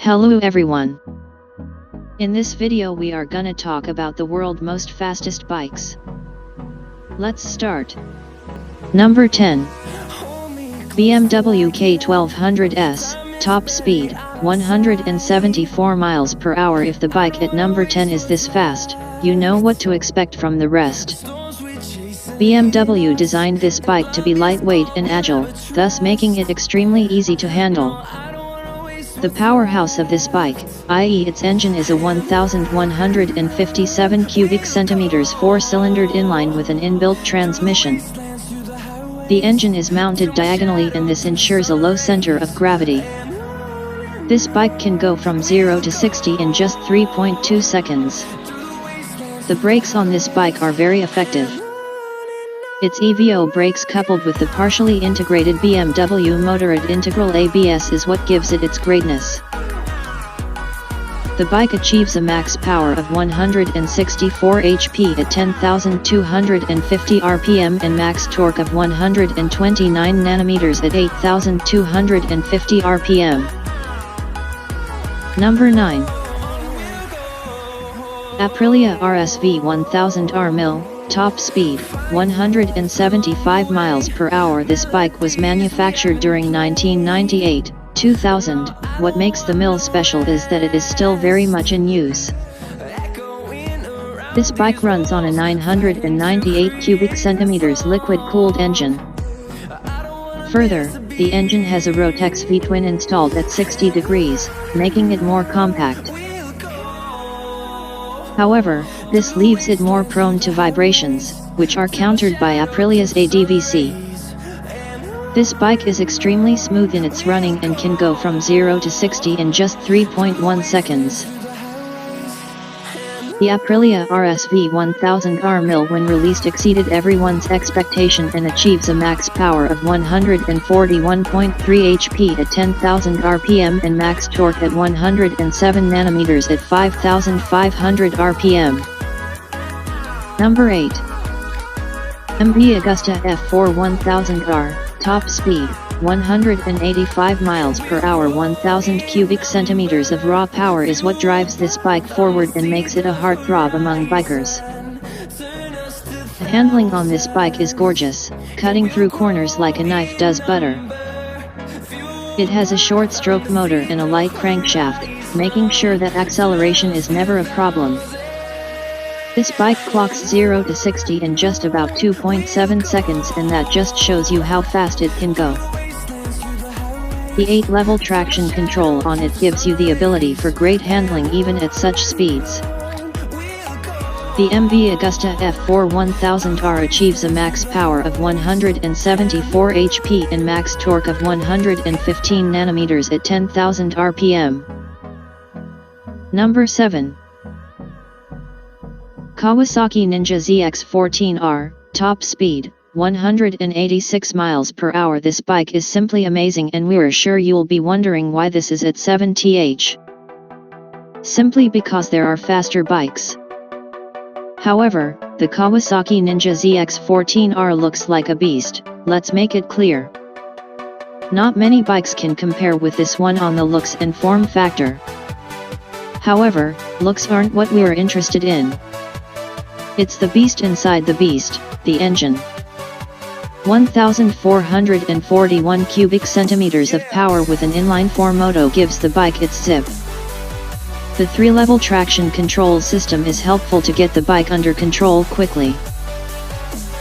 Hello everyone. In this video we are gonna talk about the world most fastest bikes. Let's start. Number 10. BMW K1200S, top speed, 174 miles per hour. If the bike at number 10 is this fast, you know what to expect from the rest. BMW designed this bike to be lightweight and agile, thus making it extremely easy to handle. The powerhouse of this bike, i.e. its engine, is a 1157 cubic centimeters 4-cylindered inline with an inbuilt transmission. The engine is mounted diagonally and this ensures a low center of gravity. This bike can go from 0 to 60 in just 3.2 seconds. The brakes on this bike are very effective. Its EVO brakes coupled with the partially integrated BMW Motorrad Integral ABS is what gives it its greatness. The bike achieves a max power of 164 HP at 10,250 RPM and max torque of 129 Nm at 8,250 RPM. Number 9. Aprilia RSV 1000R mil. Top speed, 175 miles per hour. This bike was manufactured during 1998-2000. What makes the mil special is that it is still very much in use. This bike runs on a 998 cubic centimeters liquid-cooled engine. Further, the engine has a Rotex V-twin installed at 60 degrees, making it more compact. However, this leaves it more prone to vibrations, which are countered by Aprilia's ADVC. This bike is extremely smooth in its running and can go from 0 to 60 in just 3.1 seconds. The Aprilia RSV 1000R mil when released exceeded everyone's expectation and achieves a max power of 141.3 HP at 10,000 RPM and max torque at 107 Nm at 5,500 RPM. Number 8. MV Agusta F4 1000R, top speed, 185 miles per hour. 1000 cubic centimeters of raw power is what drives this bike forward and makes it a heartthrob among bikers. The handling on this bike is gorgeous, cutting through corners like a knife does butter. It has a short stroke motor and a light crankshaft, making sure that acceleration is never a problem. This bike clocks 0 to 60 in just about 2.7 seconds, and that just shows you how fast it can go. The 8-level traction control on it gives you the ability for great handling even at such speeds. The MV Agusta F4 1000R achieves a max power of 174 HP and max torque of 115 Nm at 10,000 RPM. Number 7. Kawasaki Ninja ZX14R, top speed, 186 miles per hour. This bike is simply amazing, and we're sure you'll be wondering why this is at 7th. Simply because there are faster bikes. However, the Kawasaki Ninja ZX14R looks like a beast, let's make it clear. Not many bikes can compare with this one on the looks and form factor. However, looks aren't what we're interested in. It's the beast inside the beast, the engine. 1,441 cubic centimeters of power with an inline-4 motor gives the bike its zip. The 3-level traction control system is helpful to get the bike under control quickly.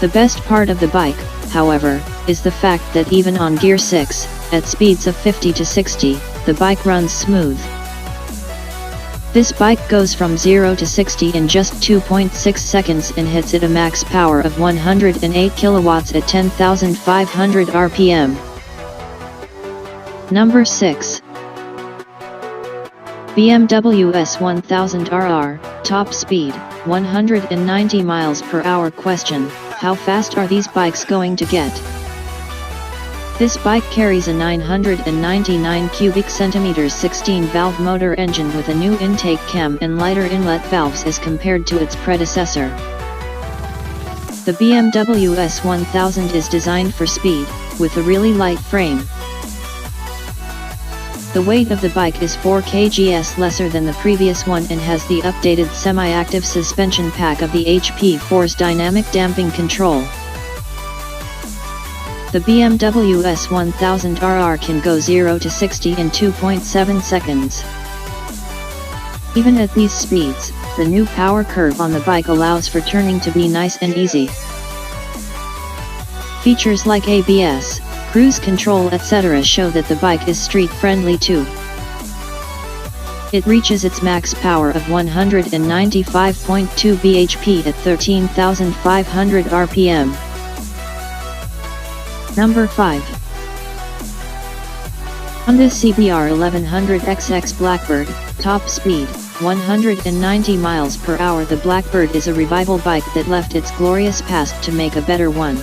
The best part of the bike, however, is the fact that even on gear 6, at speeds of 50 to 60, the bike runs smooth. This bike goes from 0 to 60 in just 2.6 seconds and hits at a max power of 108 kilowatts at 10,500 RPM. Number 6. BMW S1000RR, top speed, 190 miles per hour. Question: how fast are these bikes going to get? This bike carries a 999 cubic centimeters 16-valve motor engine with a new intake cam and lighter inlet valves as compared to its predecessor. The BMW S1000 is designed for speed, with a really light frame. The weight of the bike is 4 kgs lesser than the previous one and has the updated semi-active suspension pack of the HP Force dynamic damping control. The BMW S1000RR can go 0 to 60 in 2.7 seconds. Even at these speeds, the new power curve on the bike allows for turning to be nice and easy. Features like ABS, cruise control etc. show that the bike is street-friendly too. It reaches its max power of 195.2 bhp at 13,500 rpm. Number 5. Honda CBR 1100XX Blackbird, top speed, 190 miles per hour. The Blackbird is a revival bike that left its glorious past to make a better one.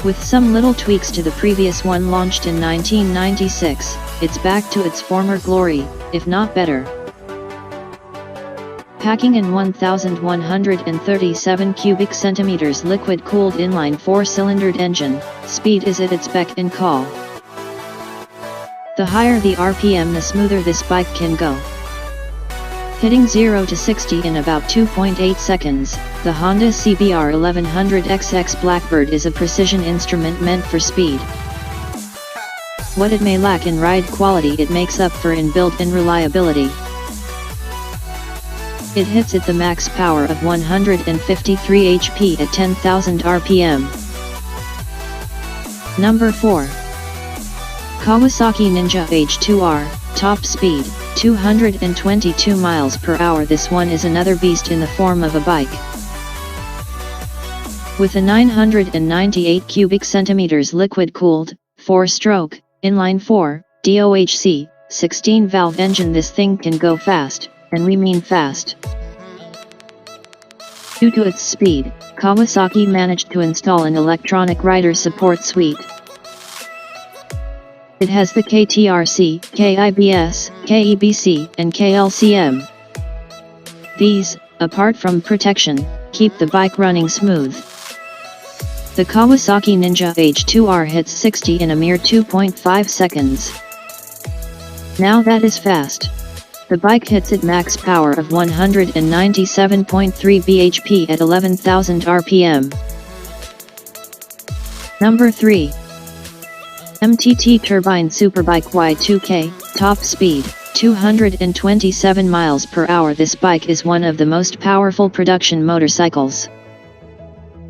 With some little tweaks to the previous one launched in 1996, it's back to its former glory, if not better. Packing in 1,137 cubic centimeters liquid-cooled inline 4-cylindered engine, speed is at its beck and call. The higher the RPM, the smoother this bike can go. Hitting 0 to 60 in about 2.8 seconds, the Honda CBR 1100XX Blackbird is a precision instrument meant for speed. What it may lack in ride quality, it makes up for in build and reliability. It hits at the max power of 153 HP at 10,000 rpm. Number 4. Kawasaki Ninja H2R, top speed, 222 miles per hour. This one is another beast in the form of a bike. With a 998 cubic centimeters liquid-cooled, 4-stroke, inline 4, DOHC, 16-valve engine, this thing can go fast, and we mean fast. Due to its speed, Kawasaki managed to install an electronic rider support suite. It has the KTRC, KIBS, KEBC, and KLCM. These, apart from protection, keep the bike running smooth. The Kawasaki Ninja H2R hits 60 in a mere 2.5 seconds. Now that is fast. The bike hits its max power of 197.3 bhp at 11,000 rpm. Number 3. MTT Turbine Superbike Y2K, top speed, 227 miles per hour. This bike is one of the most powerful production motorcycles.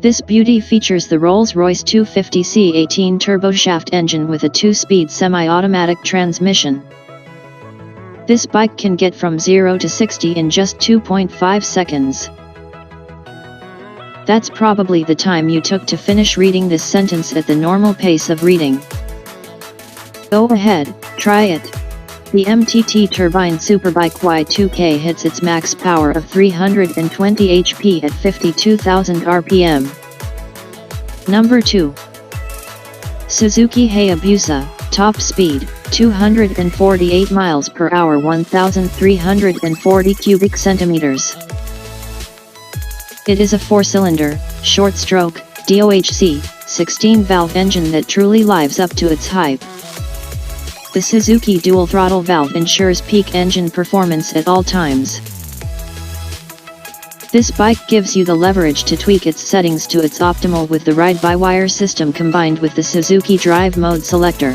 This beauty features the Rolls-Royce 250C18 turboshaft engine with a 2-speed semi-automatic transmission. This bike can get from 0 to 60 in just 2.5 seconds. That's probably the time you took to finish reading this sentence at the normal pace of reading. Go ahead, try it. The MTT Turbine Superbike Y2K hits its max power of 320 HP at 52,000 rpm. Number 2. Suzuki Hayabusa, top speed, 248 miles per hour, 1,340 cubic centimeters. It is a 4-cylinder, short-stroke, DOHC, 16-valve engine that truly lives up to its hype. The Suzuki dual throttle valve ensures peak engine performance at all times. This bike gives you the leverage to tweak its settings to its optimal with the ride-by-wire system combined with the Suzuki Drive Mode selector.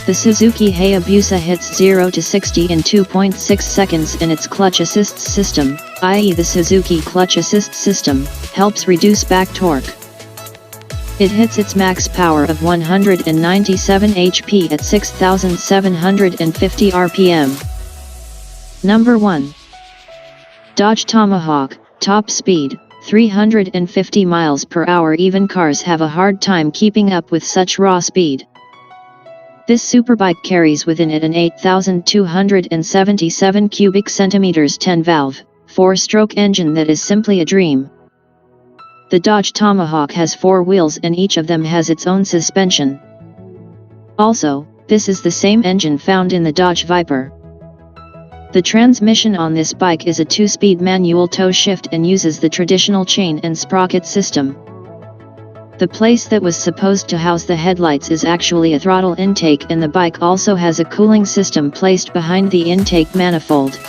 The Suzuki Hayabusa hits 0 to 60 in 2.6 seconds, and its clutch assist system, i.e. the Suzuki Clutch Assist System, helps reduce back torque. It hits its max power of 197 HP at 6,750 rpm. Number 1. Dodge Tomahawk, top speed, 350 miles per hour. Even cars have a hard time keeping up with such raw speed. This superbike carries within it an 8,277 cubic centimeters 10-valve, 4-stroke engine that is simply a dream. The Dodge Tomahawk has 4 wheels and each of them has its own suspension. Also, this is the same engine found in the Dodge Viper. The transmission on this bike is a 2-speed manual toe shift and uses the traditional chain and sprocket system. The place that was supposed to house the headlights is actually a throttle intake, and the bike also has a cooling system placed behind the intake manifold.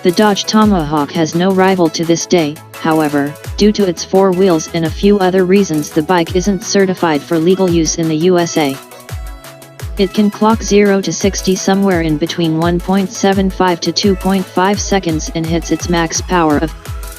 The Dodge Tomahawk has no rival to this day. However, due to its 4 wheels and a few other reasons, the bike isn't certified for legal use in the USA. It can clock 0 to 60 somewhere in between 1.75 to 2.5 seconds and hits its max power of